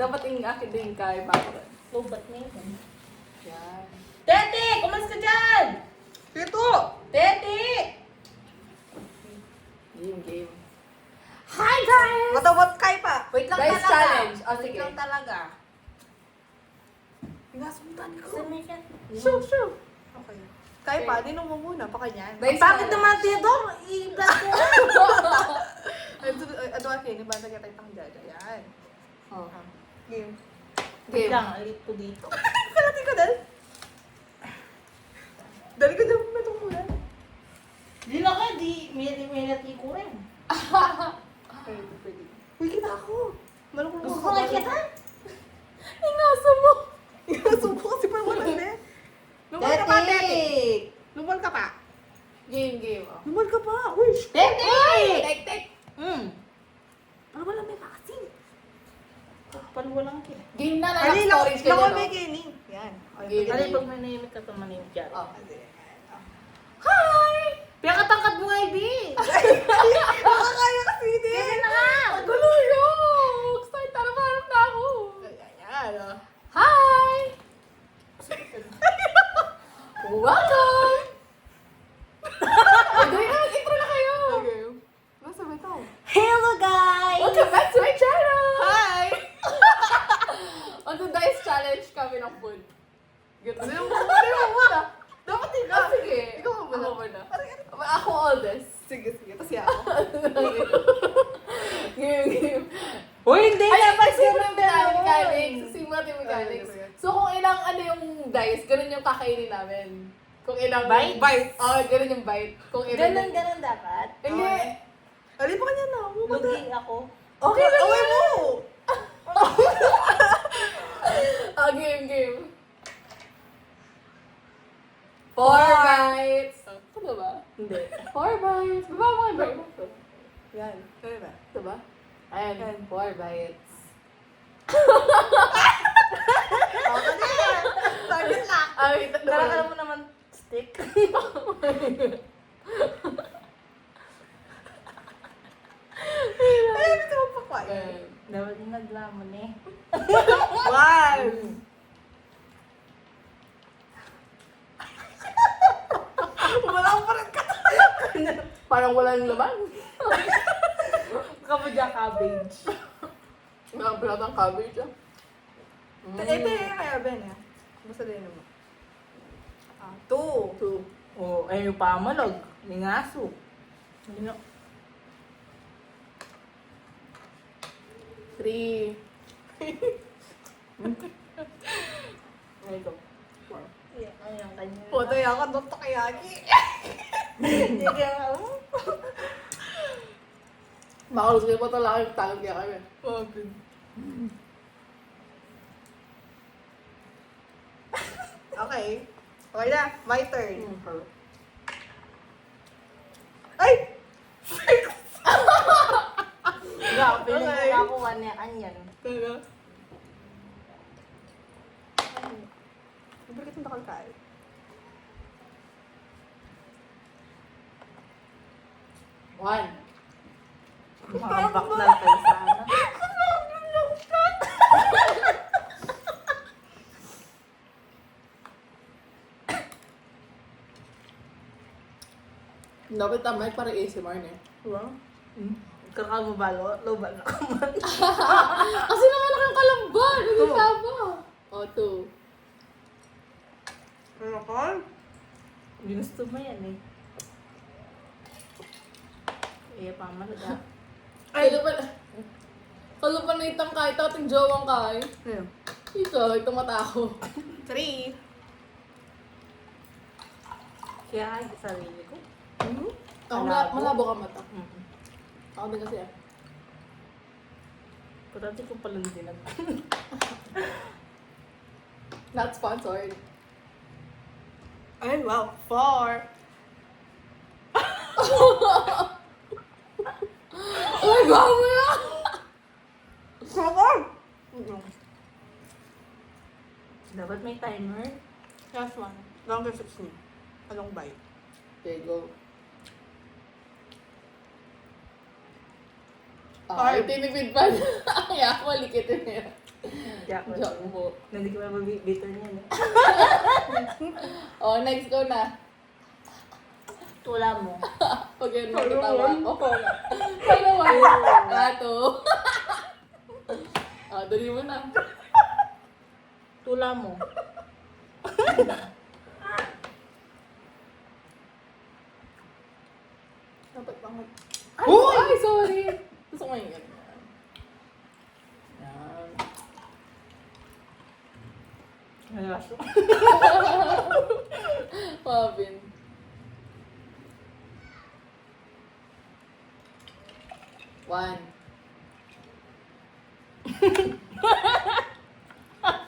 Dapat yung akin din kay bakit. Lobat na yun. Yan. Tete! Kumas ka dyan! Ito! Tete! Game. Hi guys! Matawat kay pa. Wait lang Guys, talaga. challenge. Oh, Wait sige. lang talaga. Inasuntan ko. Saan na siya? Shoo. Okay. Kay pa, dinom mo muna pa kanyan. Guys, Bakit challenge. naman, Theodore? I-vlog ko. Ito akin, iba na kita itang dada. Yan. Oh. Game. Wait Game. lang, alit ko dito. Kalati ko dal. Dali ko dal mo itong muna. Di na ka, may nati ko rin. Okay, pwede. Uy, kita ako. Malukong Gusto ko nakikita? Ingasa mo. Subo kasi pa wala na. Lumal ka pa, Tete. Tete! Lumal ka pa. Game. Oh. Lumal ka pa. Uy, Tete! Tek. ano wala may vaccine? Paluwa lang kita. Game na Ali, storage ka lang na. may gini. Yan. Game. Ano pag may nahimik ka, manimik dyan. Oh. Hi! Pinakatangkad mo nga, Ibi! Nakakaya kasi hindi. Kasi na nga! Gulo yung! Start na naman na ako. Ayan, oh. Hi! Welcome! Ay, intro na kayo. Okay. Nasa ba ito? Hello, guys! Welcome back to my channel! Hi! On today's challenge kami ng food. Ano yung muna? Dapat ikaw. Ah, sige. Ikaw ang muna. Ako muna. Ako oldest. Sige. Tapos yan ako. Game. Uy, hindi Ay, na! pagsimula natin mechanics. Simula natin mechanics. Sige. So, kung ilang ano yung dice, ganun yung kakainin namin. Kung ilang... Bite? Oo, ganun yung bite. Kung ilang... Ganon dapat. Hindi. Ali pa kanya na. Lugi ako. Okay lang Away yun. mo! Game. 4 bites. Ito ba? Hindi. 4 bites. Baba mo yung bite mo. Yan. Kaya ba? Ito ba? Ayan, 4 bites. Okay na yan. Target lock. Ay, ito Kala mo naman stick. Ay, ito mo pa kwa. Dapat yung naglamon eh. One. Wala pa rin ka. Parang walang laman. Kabudya cabbage. Walang pilatang cabbage ah. Ito yung kaya Ben eh. Basta din naman. 2. 2. Oh, ay yung pamalag. May ngaso. Hindi na. 3. Ay, ito. Ay, ang kanya. Puto yan ka, Dr. Kayaki. Hindi kaya ako. Makalus kayo pa talaga yung talog niya kami. Okay. Okay. Okay na. My turn. Ay! Ikaw, piling ko Okay. nakakuha niya kanyan. Talaga? Bakit hindi ka kain? One. Mga bakla kayo sana. Dapat tamay para ASMR na eh. Diba? Kakal mo ba, loban na kuman. Kasi naman nakakalambal! Hindi Two. tama. Oh, 2. Ano ka? Ginusto mo yan eh. Eh, pamalag ah. Ay, kalupan na itang kahit ating jowang kahit. Ayun. Ito mata ko. 3. Kaya ay, sarili ko. Ako malabo ka mata. Ako din kasi ah. Parati ko palang dinag. Not sponsored. Ay, wow. 4. Ay, gawa mo yan! Sabon! Dapat may timer. Last one. Longer 16. Anong bite? Okay, go. Ay. Ay, tinipid pa. Ay, ako, likitin niya. Jack. Jumbo. Hindi ko mabibitin niya. Oh, next go na. Tula mo. Pag yun magkatawa ako. Hello, Ato. Ah, dali mo na. Tula mo. Dapat bangot. Ay, sorry. Gusto ko yung ganyan. Yan. Nalaso. Pabin. One.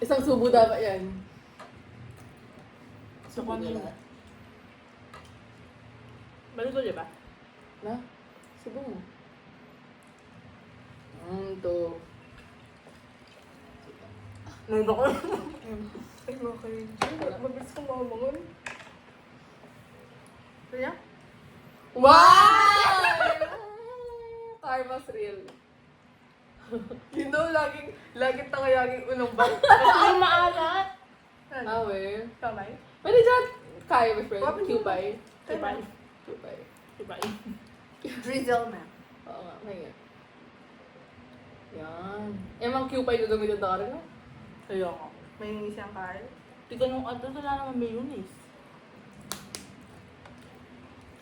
Isang subo dapat yan. Gusto ko nila. na. Balik ko, di ba? Na? Subo mo. Two. Nandito ko. Ay, mga kayo. Mabilis kong makabangon. Kaya? Wow! Karma's real. You know, laging tangayaging unang bang. Ito yung maalat. Awe. Kamay? Pwede dyan. Kaya, my friend. Pwede. Cupay. Cupay. Cupay. Diba? Drizzle na. Oo nga, may yan. Emang Cupay gagamitin na ka rin, no? Kaya ko. May siyang kain. Tika nung ato, wala naman mayonnaise.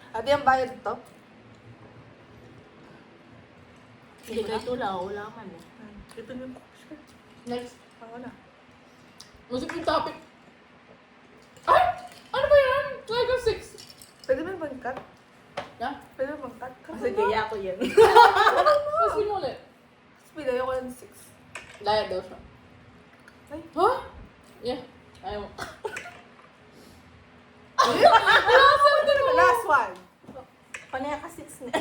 Ate, ang bayad ito? Hindi kayo tula, wala man eh. Ito na yung Next. Ako na. Musik yung topic. Ay! Ano ba yan? Like a 6. Pwede ba bang cut? Ha? Pwede ba bang cut? Kasi kaya ko yan. Kasi mo ulit. Tapos pinayo ko ng 6. Diet daw siya. Ay. Ha? Yeah. Ayaw mo. Last one. Panaya ka 6 na.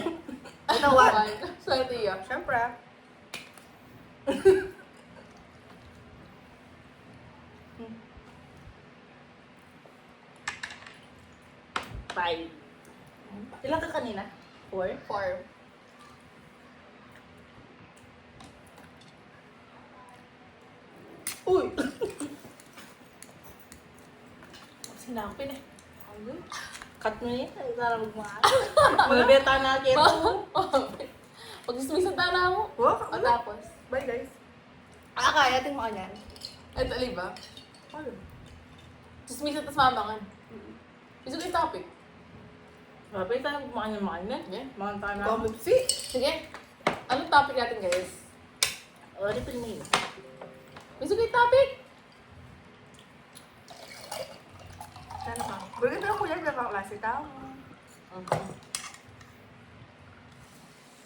Ano one? Swerte ya. Siyempre. Five. Ilan ka kanina? 4? 4. Uy! Sinapin eh. Cut mo yan. Sana magmaan. Mga beta na kito. Pag-ismisan tala mo. Wow, O tapos. bye guys. Kaya, tingin mo ka niyan. Ito, aliba. Ano? Sismisan tas mamangan. Gusto ko yung topic. Mabay tayo magmaan yung mga Yeah. Mga tayo na. Comment see. Sige. Anong topic natin, guys? O, dito na yun. Gusto ko yung topic. Ano ka? Bagay na ako yan, klase ka.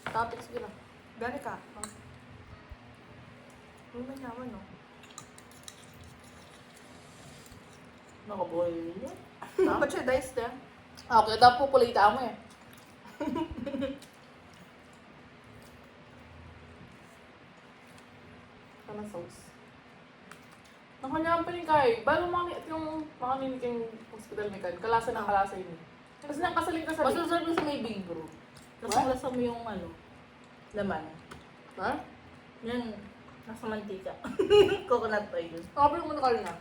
Topic, sige na. Gani ka. Ano man yaman, no? Nakabuhay yun yun. Ba't siya dice na? Okay, daw po kulita mo eh. Sama sauce. Nakanyaan pa rin kay. Bago yung mga niniking hospital ni Kan, kalasa ng kalasa yun. Kasi nang kasaling-kasaling. Masusarap mo sa may big bro. Tapos What? lasa mo yung ano, laman. Ha? Yan, nasa mantika. Coconut oil. Kapag mo na na.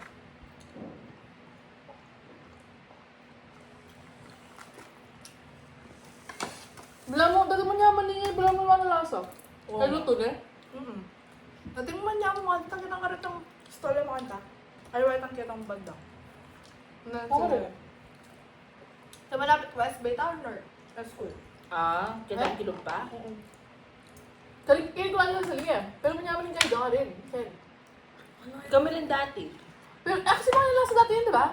Dala mo niya maningin, bala mo naman lasa. Oo. Ay, luto na. Nating man niya mo, ang tangin ang karatang stola mo kanta. Ay, wait ang kitang banda. Oo. Sa malapit West Bay Town or sa school? Ah, kitang kilog pa? Kayo ko lang sa liya. Pero manyaman kayo doon rin. Sen. Kami rin dati. Pero actually mga lasa dati yun, di ba?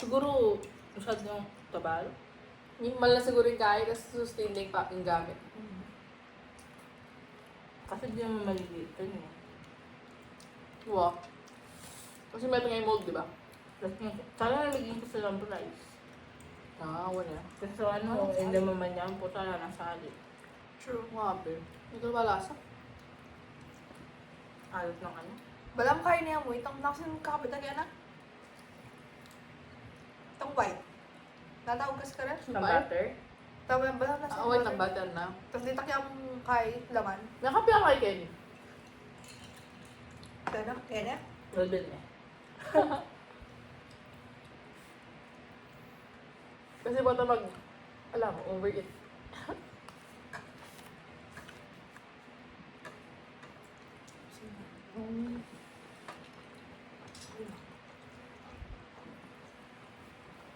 Siguro, masyadong tabal. Yung malas siguro yung kain, tapos sustain na yung gamit. Kasi di naman maliliit yun eh. Wow. Kasi meron nga yung mold, di ba? Tapos yung, sana nalagyan ko silang rice. Ah, wala. Kasi so, ano, hindi naman yan po, sana nasali. True. Wabe. Ito ba lasa? Alat ng ano. Balam kayo niya mo, itong nakasin kakapitan niya na. Itong white. Natawag kasi ka rin. Ng butter. Tawag yung balam na Ah, wait, na butter na. Tapos di takya mong kay laman. May kape ang kay Kenny. ano? Kaya? Well done eh. Kasi bata mag, alam mo, overeat.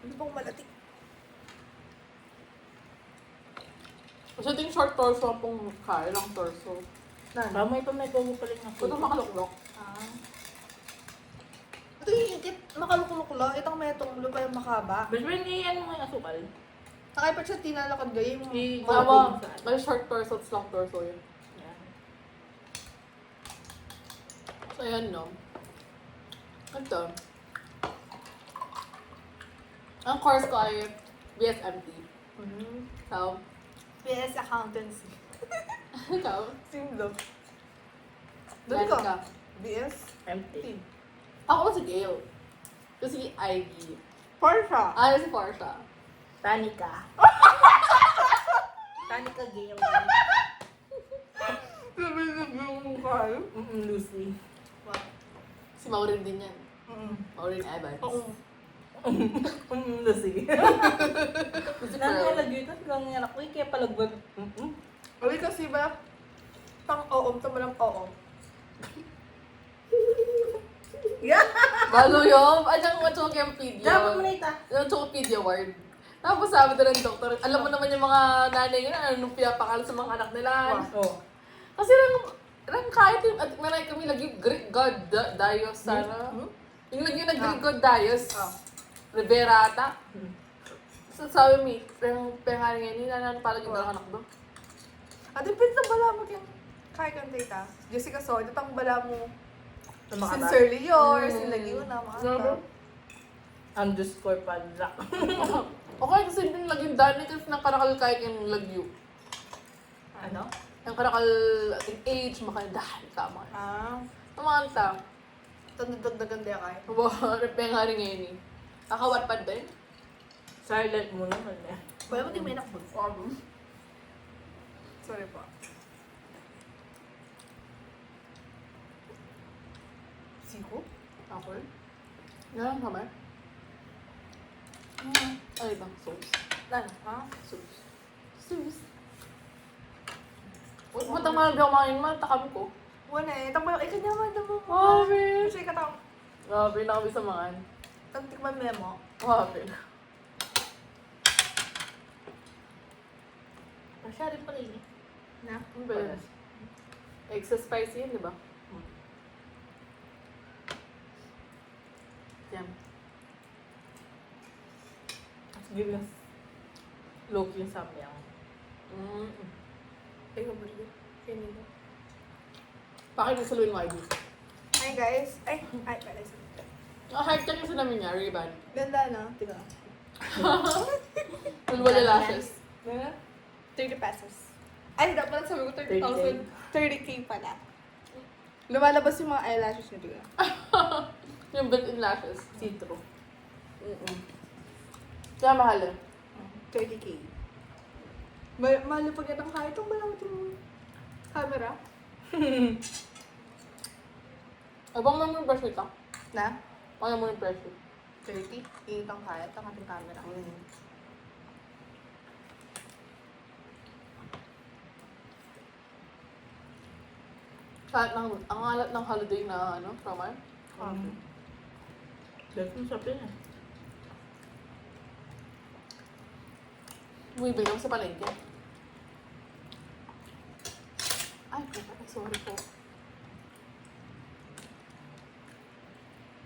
Hindi pong malati. Kasi ito yung short torso ang pong mukha, ilang torso. Tama ito may gogo pa rin ako. Ito makaluklok. Ah. Ito yung ikit. Makalukulok lang. Itong may itong lupa yung makaba. Best friend, ano mo yung asukal? Nakaipat siya tinalakad kayo yung Tama, may short torso at long torso yun. Yan. So, ayan, no? Ito. Ang course ko ay BSMT. So, PS Accountancy. ikaw? Simlo. Dahil Doon ka. ka. BS? Empty. Ako si Gail. Kasi Ivy. Porsche. Ah, si Portia. Tanika. Tanika game. Sabi yung mukha. Lucy. Wow. Si Maureen din yan. Maureen Evans. Oo. Lucy. Si Nang Pearl. nalagay ito, hanggang nga ako, kaya palagbag. Uy, kasi ba? Pang oo, tama lang oo. Bago yun. Anong Wikipedia. Dapat mo na ita. Yung Wikipedia word. Tapos sabi doon ng doktor, alam mo naman yung mga nanay yun, anong pinapakala sa mga anak nila. Oh. Kasi lang kahit yung at nanay kami lagi Greek God Dios sana. Yung lagi na Greek God Dios. Rivera ata. So sabi mi, yung pengalan ngayon, hindi na nanan pala yung dalang anak doon. At yung pinitang bala mo yung kaya kang tita. Jessica So, itang bala mo. Sincerely yours, lagi mo na mga Grabe. Underscore padlock. Okay, kasi yung lagi dani kasi ng karakal kahit yung lagyo. Ano? Yung karakal ating age, makaindahan, tama. Ah. Namanta. Ito nadagdagan din kaya. Wow, pengalan ngayon eh. Kakawatpad din. Silent mo naman eh. Wala mo din may nakbog. Sorry po. Siko? Ako eh. Yan, kami. Ay, bang sauce. Ano? Ha? Sauce. Sauce. Matang mahal daw kumain man, takam ko. Wala eh. Tama yung kanya man mo. Grabe. Kasi katang Grabe na kami sa mga. tikman memo. Grabe. Masya rin pala yun. Na? Ano ba yun? Extra spicy yun, di ba? Yan. Sige yung low yung samyang. Ay, mabuti. Kanina. Bakit nasaluin mo, Ivy? Hi guys. Ay, pala. Hype check kasi namin niya, Ray-Ban. Ganda na. Tiga. Wala lashes. 30 pesos. Ay, dapat sabi ko 30,000. 30K. 30K pala. Lumalabas yung mga eyelashes niya. Tiga. Yung built-in lashes. Citro. Kaya mahal eh. 30K. Mahal pag yan ang kahit ang balawat yung camera. Abang naman yung brush nito. Na? Kaya mo yung pressure. 30? Init ang kahit ang ating camera. Kahit ang alat ng holiday na ano, summer. Dahil mo sa pin eh. Bumibili ako sa palengke. Ay, sorry po.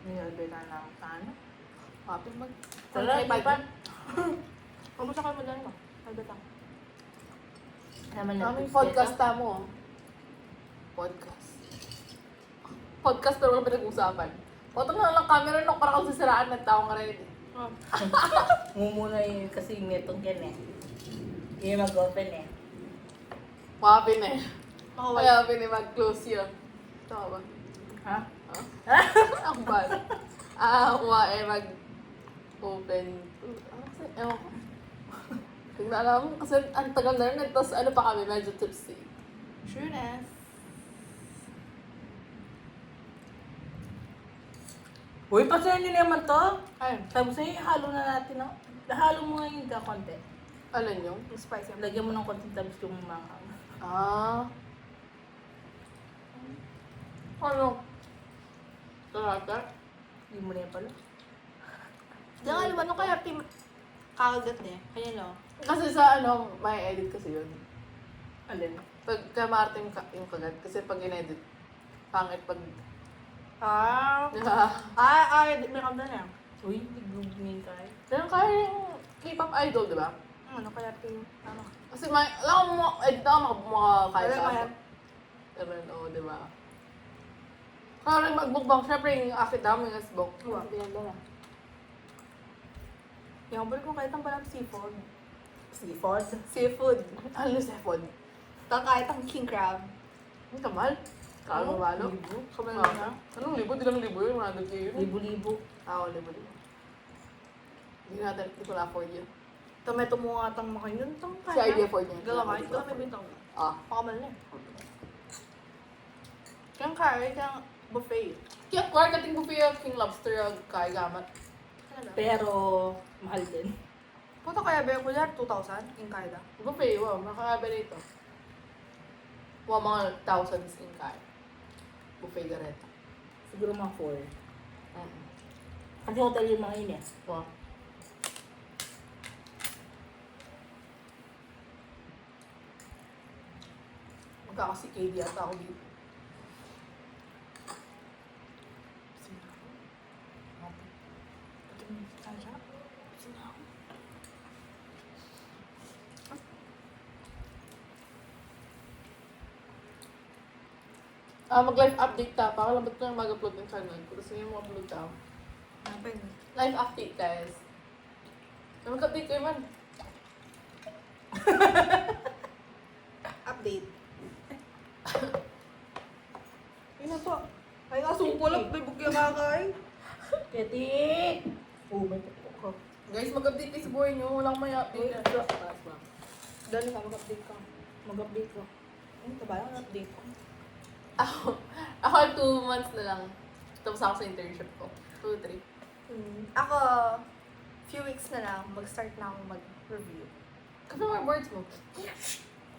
Nilabay na lang sa ano. Kapit mag... Tala, ipan. Kamusta ka mo dyan mo? Albatang. Naman na. Kaming podcast mo. Podcast. Podcast pero walang pinag-usapan. Foto na lang camera no, para kang sisiraan ng tao nga rin. Mumuna yun kasi netong yan eh. Yung mag-open eh. Mapin eh. Ako Kaya pin eh, mag-close yun. Tama ba? Ha? Ako ba? Ako eh, mag-open. Ano kasi? Ewan ko. Tingnan alam mo, kasi ang tagal na rin. Tapos ano pa kami, medyo tipsy. Sureness. Uy, pasahin nyo naman to. Ayun. Sabi sa'yo, ihalo na natin. No? Nahalo mo ngayon ka konti. Alin yung? Yung spicy. Lagyan mo ng konti tapos yung mga... Ah. Ano? Talaga? Hindi mo na yan pala. Diyan alam, ano kaya team kakagat niya? Kanya no? Kasi sa ano, may edit kasi yun. Alin? Pag kay Martin yung kagat, kasi pag in-edit, pangit pag... May kanda niya. Uy, bigugmin ka eh. Pero kaya yung K-pop idol, di ba? Ano kaya team, ano? Kasi may, alam mo, edit ako makakaya Wala ka. kaya. Pero oo, di ba? Kaya rin magbukbang, syempre yung akit dami yung asbok. Uwa. Pinagdala. Yung balik ko kahit ang palang seafood. Seafood. Seafood. Ano sa phone? Kahit ang king crab. Ang kamal. Kalo malo. Libo. Kamay Ah, na. Anong libo? Di lang libo yun. 100k yun. Libo-libo. Oo, libo. Hindi natin, hindi ko na-afford yun. Tomato mo nga itong makain. Itong Si idea afford niya. Galamay. Ito may bintang. Ah. Pakamal na eh. Kaya kaya, kaya buffet. Kaya kaya kating buffet yung King Lobster yung kaya gamat. Pero, mahal din. Puto kaya ba ko yan? 2,000? Yung kaya da. Buffet, wow. Makakabe rito. Wow, mga thousands in kaya. Buffet gareta. Siguro mga 4. Kasi hotel yung mga yun eh. Wow. Magkakasi KD ata ako dito. Mag-live update ta. Pakalabot ko yung mag-upload ng channel ko. Gusto niyo mag-upload ta. Ano pa yun? Live update, guys. Mag-update kayo man. Update. Yun na po. Ay, asumpulang. May bugya kakay. Keti! Oh, may pupok ko. Guys, mag-update kayo sa buhay niyo. Walang may update. Dali ka, mag-update ka. Mag-update ko. Ano ba yung update ko? Ako 2 months na lang. Tapos ako sa internship ko. 2, 3. Ako, few weeks na lang, mag-start na ako mag-review. Kasi mga boards mo.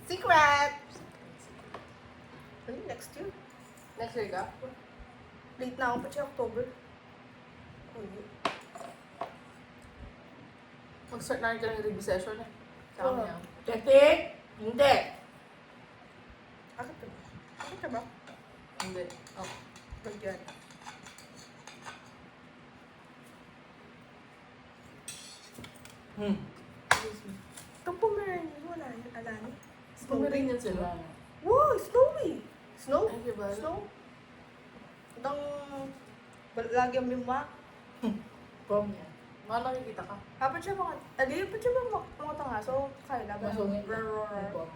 Secret! Ay, next year. Next year ka? Late na ako pa siya, October. Uy. Mag-start na rin ka ng review session eh. Kami Oo. yan. Keti! Hindi! Akit ka ba? Akit ka ba? Hindi. Oh. Bagyan. Excuse me. Itong Pomeranian, wala yun. Alani. Pumirin yan sila. Wow, snowy! Snow? Ay, diba? Snow? Itong... Lagi ang mima. Prom yan. Mga nakikita ka. Dapat siya mga... Ali, dapat siya mga tanga. So, kaya lang. Masungit na. Roar. Prom.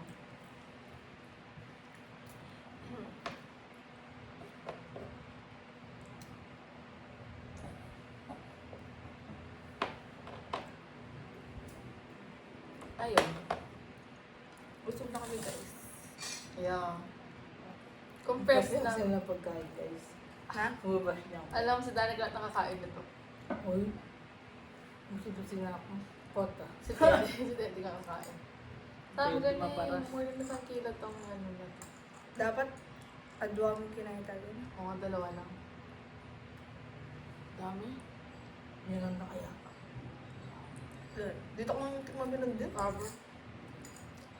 Ayun. Busog na kami, guys. Yeah. Compress Kasi na. na pagkain, guys. Ha? Umabas niya ako. Alam, si Danica lahat nakakain nito. Uy. Gusto na ako. Pota. Si Teddy, si Teddy nakakain. Sabi Teddy, ganun maparas. eh, more than isang kilo tong ano na to. Dapat, adwa mo kinain tayo. O nga, 2 lang. Dami. Yun ang nakaya. Dito kong tikmabinan din. Rubber.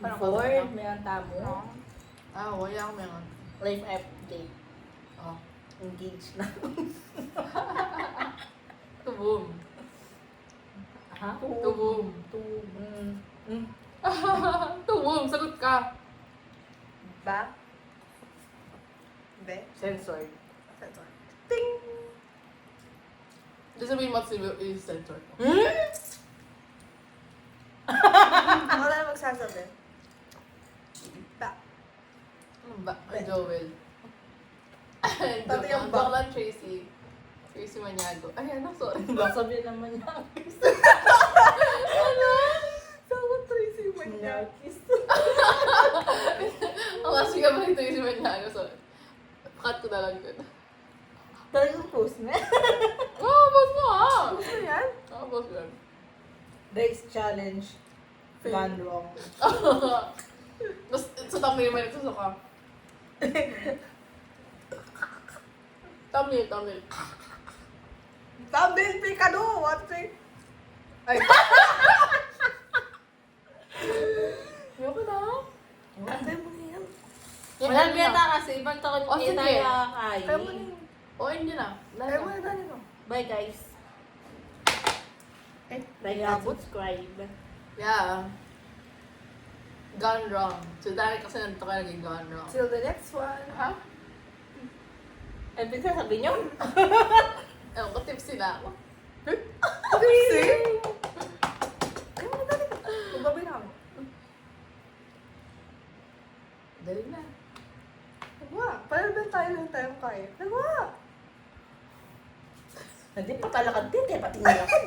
Parang Before, kasama. may ang tamo. Wala ako meron. Life update. Oh. Engaged na. Tubom. Ha? Tubom. Tubom, sagot ka. Ba? Be? Sensor. Sensor. Ting! Hindi sabihin mo is sensor. Ako na magsasabi. Ba? Ano ba? Ay, Joel. Pati yung Joke ba? lang, Tracy. Tracy Maniago. Ay, ano, sorry. Baka sabihin naman niya. Ano? Sawa Tracy Maniago. Nyakis. Ang kasi ka ba yung Tracy Maniago? Sorry. Cut ko na lang yun. Talagang post na. Oo, boss mo ah. Gusto yan? Oo, boss yan. Days challenge. Gone wrong. Tapos sa tamil may nagsusuka. Tamil. Tambil Picado! What's it? Ay. Ayoko na. Antay mo na yan. Wala biyata kasi ibang taon Oh, sige. kay. Kaya mo na yun. O, hindi na. Kaya mo na dali no. Bye guys. Like and subscribe. Yeah. Gone wrong. So, dahil kasi nandito ka naging gone wrong. Till the next one. Ha? Eh, bigla sabi niyo? Ewan ko, tipsy na ako. Tipsy? Kaya mo na dali ka. Magbabay na ako. Dali na. Nagawa. Parang ba tayo lang tayong kaya? Nagawa. Hindi pa talakad din, pati nilakad.